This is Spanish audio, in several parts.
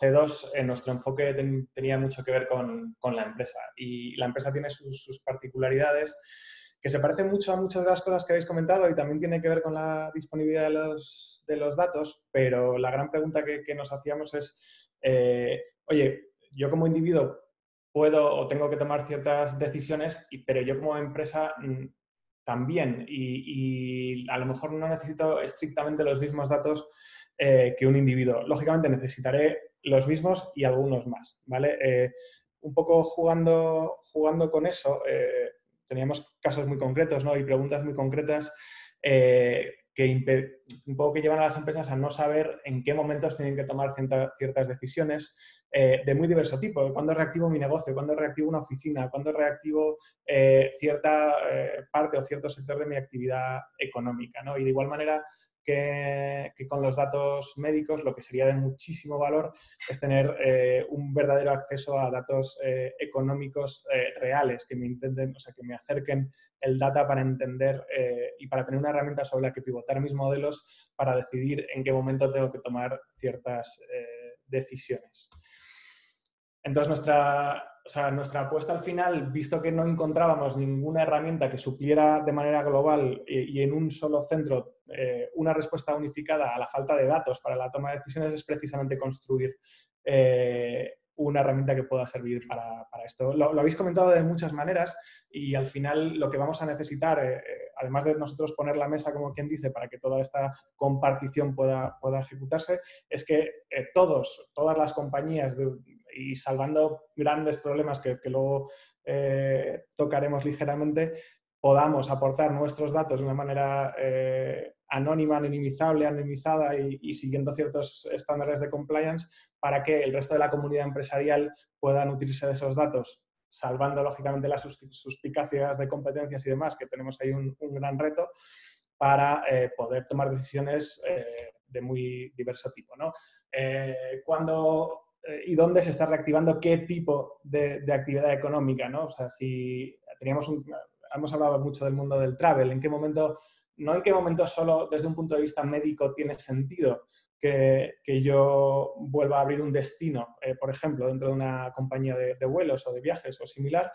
C2, nuestro enfoque tenía mucho que ver con la empresa. Y la empresa tiene sus particularidades que se parecen mucho a muchas de las cosas que habéis comentado y también tiene que ver con la disponibilidad de los datos, pero la gran pregunta que nos hacíamos es, oye, yo como individuo puedo o tengo que tomar ciertas decisiones, pero yo como empresa también. Y a lo mejor no necesito estrictamente los mismos datos que un individuo. Lógicamente necesitaré los mismos y algunos más, ¿vale? Un poco jugando con eso, teníamos casos muy concretos, ¿no? Y preguntas muy concretas un poco que llevan a las empresas a no saber en qué momentos tienen que tomar ciertas decisiones de muy diverso tipo. ¿Cuándo reactivo mi negocio? ¿Cuándo reactivo una oficina? ¿Cuándo reactivo cierta parte o cierto sector de mi actividad económica, ¿no? Y de igual manera que con los datos médicos, lo que sería de muchísimo valor es tener un verdadero acceso a datos económicos reales, que me intenten, o sea, que me acerquen el data para entender y para tener una herramienta sobre la que pivotar mis modelos para decidir en qué momento tengo que tomar ciertas decisiones. Entonces, nuestra apuesta al final, visto que no encontrábamos ninguna herramienta que supliera de manera global y en un solo centro una respuesta unificada a la falta de datos para la toma de decisiones, es precisamente construir una herramienta que pueda servir para esto. Lo habéis comentado de muchas maneras y al final lo que vamos a necesitar, además de nosotros poner la mesa, como quien dice, para que toda esta compartición pueda ejecutarse, es que todas las compañías y salvando grandes problemas que luego tocaremos ligeramente, podamos aportar nuestros datos de una manera anónima, anonimizada y siguiendo ciertos estándares de compliance para que el resto de la comunidad empresarial pueda nutrirse de esos datos, salvando lógicamente las suspicacias de competencias y demás, que tenemos ahí un gran reto para poder tomar decisiones de muy diverso tipo, ¿no? ¿Y dónde se está reactivando qué tipo de actividad económica, ¿no? O sea, si hemos hablado mucho del mundo del travel, no en qué momento solo desde un punto de vista médico tiene sentido que yo vuelva a abrir un destino, por ejemplo, dentro de una compañía de vuelos o de viajes o similar,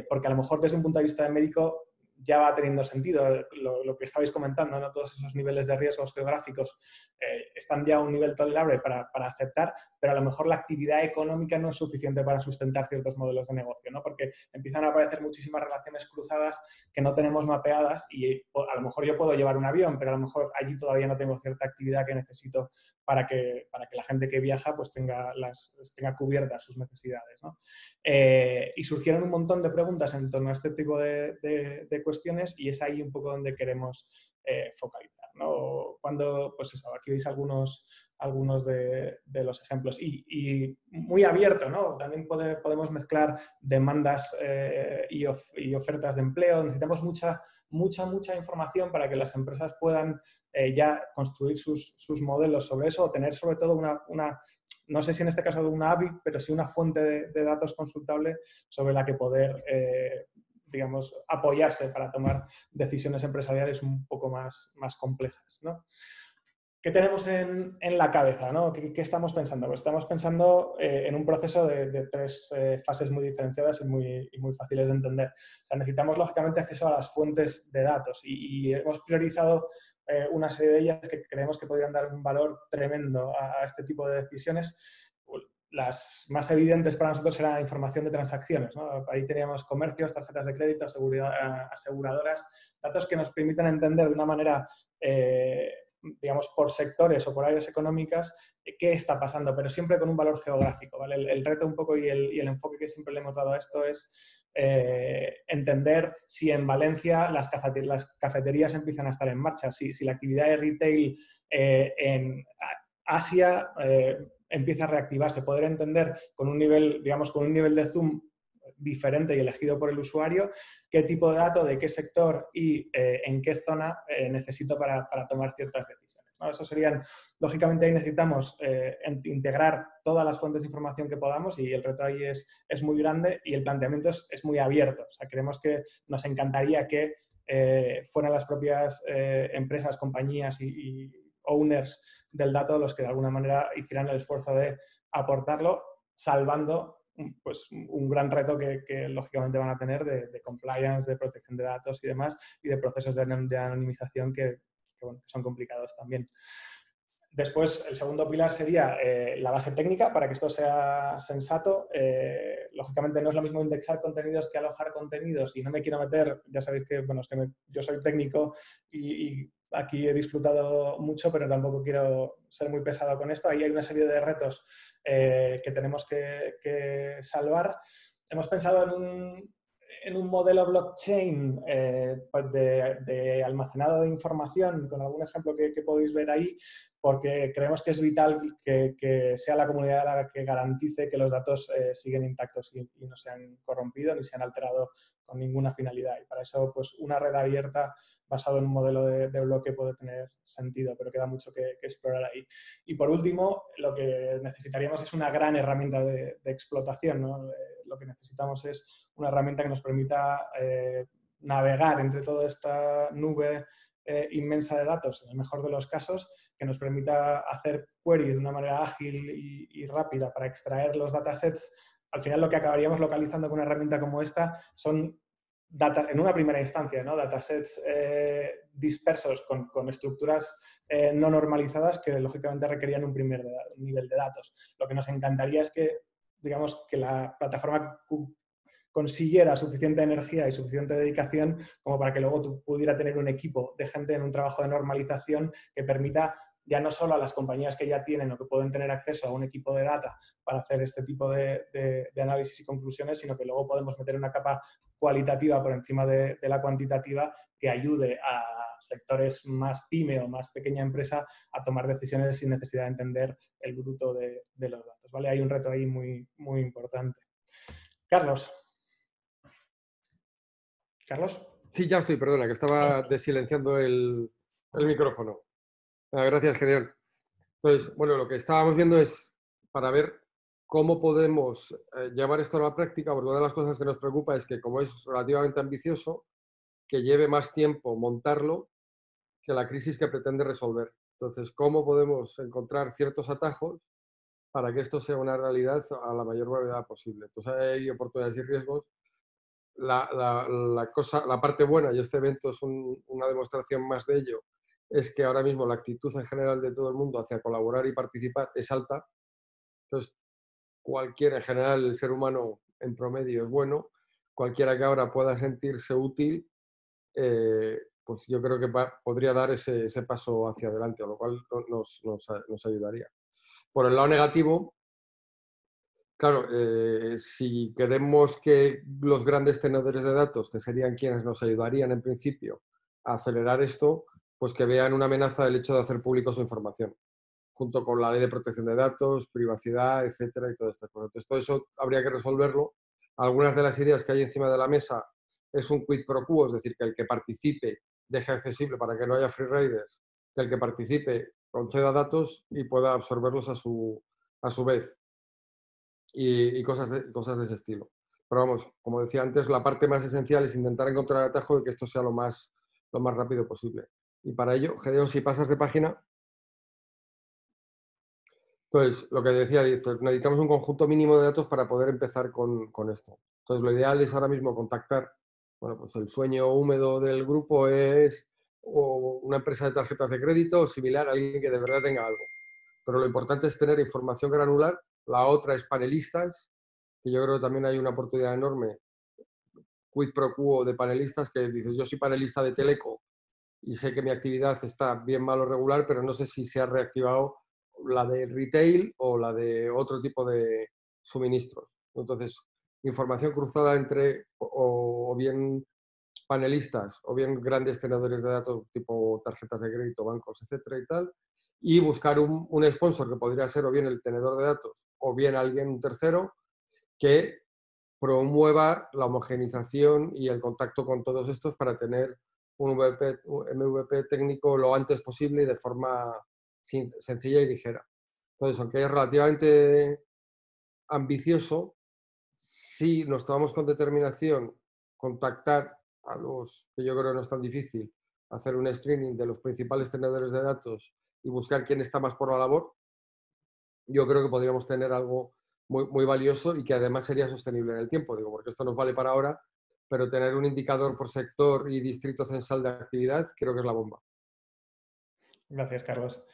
porque a lo mejor desde un punto de vista médico ya va teniendo sentido lo que estabais comentando, ¿no? Todos esos niveles de riesgos geográficos están ya a un nivel tolerable para aceptar, pero a lo mejor la actividad económica no es suficiente para sustentar ciertos modelos de negocio, ¿no? Porque empiezan a aparecer muchísimas relaciones cruzadas que no tenemos mapeadas y a lo mejor yo puedo llevar un avión, pero a lo mejor allí todavía no tengo cierta actividad que necesito para que la gente que viaja pues tenga cubiertas sus necesidades, ¿no? Y surgieron un montón de preguntas en torno a este tipo de cuestiones y es ahí un poco donde queremos focalizar, ¿no? Pues eso, aquí veis algunos de los ejemplos y muy abierto, ¿no? También podemos mezclar demandas y ofertas de empleo. Necesitamos mucha información para que las empresas puedan ya construir sus modelos sobre eso o tener sobre todo no sé si en este caso una API, pero sí una fuente de datos consultable sobre la que poder digamos, apoyarse para tomar decisiones empresariales un poco más complejas, ¿no? ¿Qué tenemos en la cabeza, ¿no? ¿Qué estamos pensando? Pues estamos pensando en un proceso de tres fases muy diferenciadas y muy fáciles de entender. O sea, necesitamos, lógicamente, acceso a las fuentes de datos y hemos priorizado una serie de ellas que creemos que podrían dar un valor tremendo a este tipo de decisiones. Las más evidentes para nosotros era la información de transacciones, ¿no? Ahí teníamos comercios, tarjetas de crédito, aseguradoras, datos que nos permiten entender de una manera, digamos, por sectores o por áreas económicas, qué está pasando, pero siempre con un valor geográfico, ¿vale? El reto un poco y el enfoque que siempre le hemos dado a esto es entender si en Valencia las cafeterías empiezan a estar en marcha, si la actividad de retail en Asia empieza a reactivarse, poder entender con un nivel, digamos, con un nivel de zoom diferente y elegido por el usuario, qué tipo de dato, de qué sector y en qué zona necesito para tomar ciertas decisiones, ¿no? Eso serían, lógicamente ahí necesitamos integrar todas las fuentes de información que podamos y el reto ahí es muy grande y el planteamiento es muy abierto. O sea, creemos que nos encantaría que fueran las propias empresas, compañías y owners del dato los que de alguna manera hicieran el esfuerzo de aportarlo salvando pues, un gran reto que lógicamente van a tener de compliance, de protección de datos y demás, y de procesos de anonimización bueno, que son complicados también. Después, el segundo pilar sería la base técnica para que esto sea sensato. Lógicamente no es lo mismo indexar contenidos que alojar contenidos y no me quiero meter, ya sabéis que, bueno, es que yo soy técnico y aquí he disfrutado mucho, pero tampoco quiero ser muy pesado con esto. Ahí hay una serie de retos que tenemos que salvar. Hemos pensado en un modelo blockchain pues de almacenado de información, con algún ejemplo que podéis ver ahí, porque creemos que es vital que sea la comunidad la que garantice que los datos siguen intactos y no se han corrompido ni se han alterado con ninguna finalidad. Y para eso, pues, una red abierta basado en un modelo de bloque puede tener sentido, pero queda mucho que explorar ahí. Y por último, lo que necesitaríamos es una gran herramienta de explotación, ¿no? Lo que necesitamos es una herramienta que nos permita navegar entre toda esta nube inmensa de datos, en el mejor de los casos, que nos permita hacer queries de una manera ágil y rápida para extraer los datasets. Al final lo que acabaríamos localizando con una herramienta como esta son en una primera instancia, ¿no? Datasets dispersos con estructuras no normalizadas que lógicamente requerían un primer nivel de datos. Lo que nos encantaría es que, digamos, que la plataforma consiguiera suficiente energía y suficiente dedicación como para que luego tú pudiera tener un equipo de gente en un trabajo de normalización que permita ya no solo a las compañías que ya tienen o que pueden tener acceso a un equipo de data para hacer este tipo de análisis y conclusiones, sino que luego podemos meter una capa cualitativa por encima de la cuantitativa que ayude a sectores más pyme o más pequeña empresa a tomar decisiones sin necesidad de entender el bruto de los datos, ¿vale? Hay un reto ahí muy, muy importante. Carlos. Carlos. Sí, ya estoy, perdona, que estaba desilenciando el micrófono. Gracias, Gedeón. Entonces, bueno, lo que estábamos viendo es para ver cómo podemos llevar esto a la práctica, porque una de las cosas que nos preocupa es que, como es relativamente ambicioso, que lleve más tiempo montarlo que la crisis que pretende resolver. Entonces, ¿cómo podemos encontrar ciertos atajos para que esto sea una realidad a la mayor brevedad posible? Entonces, hay oportunidades y riesgos. La parte buena, y este evento es una demostración más de ello, es que ahora mismo la actitud en general de todo el mundo hacia colaborar y participar es alta. Entonces, cualquiera, en general, el ser humano en promedio es bueno. Cualquiera que ahora pueda sentirse útil, pues yo creo que podría dar ese paso hacia adelante, a lo cual nos ayudaría. Por el lado negativo, claro, si queremos que los grandes tenedores de datos, que serían quienes nos ayudarían en principio a acelerar esto, pues que vean una amenaza del hecho de hacer público su información, junto con la ley de protección de datos, privacidad, etcétera, y todo esto. Entonces, todo eso habría que resolverlo. Algunas de las ideas que hay encima de la mesa es un quid pro quo, es decir, que el que participe deje accesible para que no haya free riders, que el que participe conceda datos y pueda absorberlos a su vez. Y cosas de ese estilo. Pero vamos, como decía antes, la parte más esencial es intentar encontrar el atajo de que esto sea lo más rápido posible. Y para ello, Gedeón, si pasas de página, entonces, lo que decía, necesitamos un conjunto mínimo de datos para poder empezar con esto. Entonces, lo ideal es ahora mismo contactar, bueno, pues el sueño húmedo del grupo es o una empresa de tarjetas de crédito o similar, alguien que de verdad tenga algo. Pero lo importante es tener información granular. La otra es panelistas, que yo creo que también hay una oportunidad enorme, quid pro quo de panelistas, que dices, yo soy panelista de Teleco y sé que mi actividad está bien, mal o regular, pero no sé si se ha reactivado la de retail o la de otro tipo de suministros. Entonces, información cruzada entre o bien panelistas o bien grandes tenedores de datos tipo tarjetas de crédito, bancos, etcétera y tal, y buscar un sponsor que podría ser o bien el tenedor de datos o bien alguien, un tercero, que promueva la homogeneización y el contacto con todos estos para tener un MVP técnico lo antes posible y de forma sencilla y ligera. Entonces, aunque es relativamente ambicioso, si nos tomamos con determinación contactar a los, que yo creo que no es tan difícil, hacer un screening de los principales tenedores de datos y buscar quién está más por la labor, yo creo que podríamos tener algo muy, muy valioso y que además sería sostenible en el tiempo, digo, porque esto nos vale para ahora, pero tener un indicador por sector y distrito censal de actividad creo que es la bomba. Gracias, Carlos.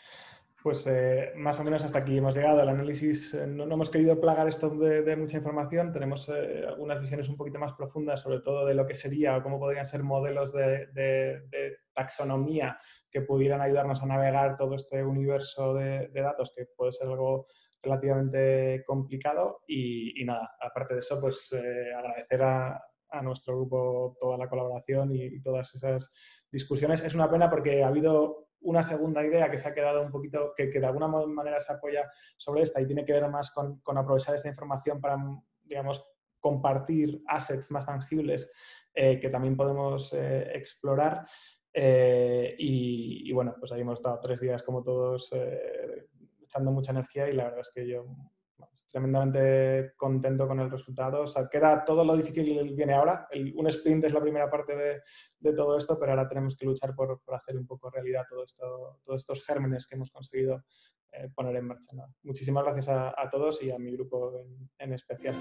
Pues más o menos hasta aquí hemos llegado. El análisis, no hemos querido plagar esto de mucha información. Tenemos algunas visiones un poquito más profundas, sobre todo de lo que sería o cómo podrían ser modelos de taxonomía que pudieran ayudarnos a navegar todo este universo de datos, que puede ser algo relativamente complicado. Y nada, aparte de eso, pues agradecer a nuestro grupo toda la colaboración y todas esas discusiones. Es una pena porque ha habido una segunda idea que se ha quedado un poquito, que de alguna manera se apoya sobre esta y tiene que ver más con aprovechar esta información para, digamos, compartir assets más tangibles que también podemos explorar. Y bueno, pues ahí hemos estado 3 días como todos echando mucha energía y la verdad es que yo tremendamente contento con el resultado. O sea, queda todo lo difícil viene ahora. Un sprint es la primera parte de todo esto, pero ahora tenemos que luchar por hacer un poco realidad todo esto, todos estos gérmenes que hemos conseguido poner en marcha, ¿no? Muchísimas gracias a todos y a mi grupo en especial.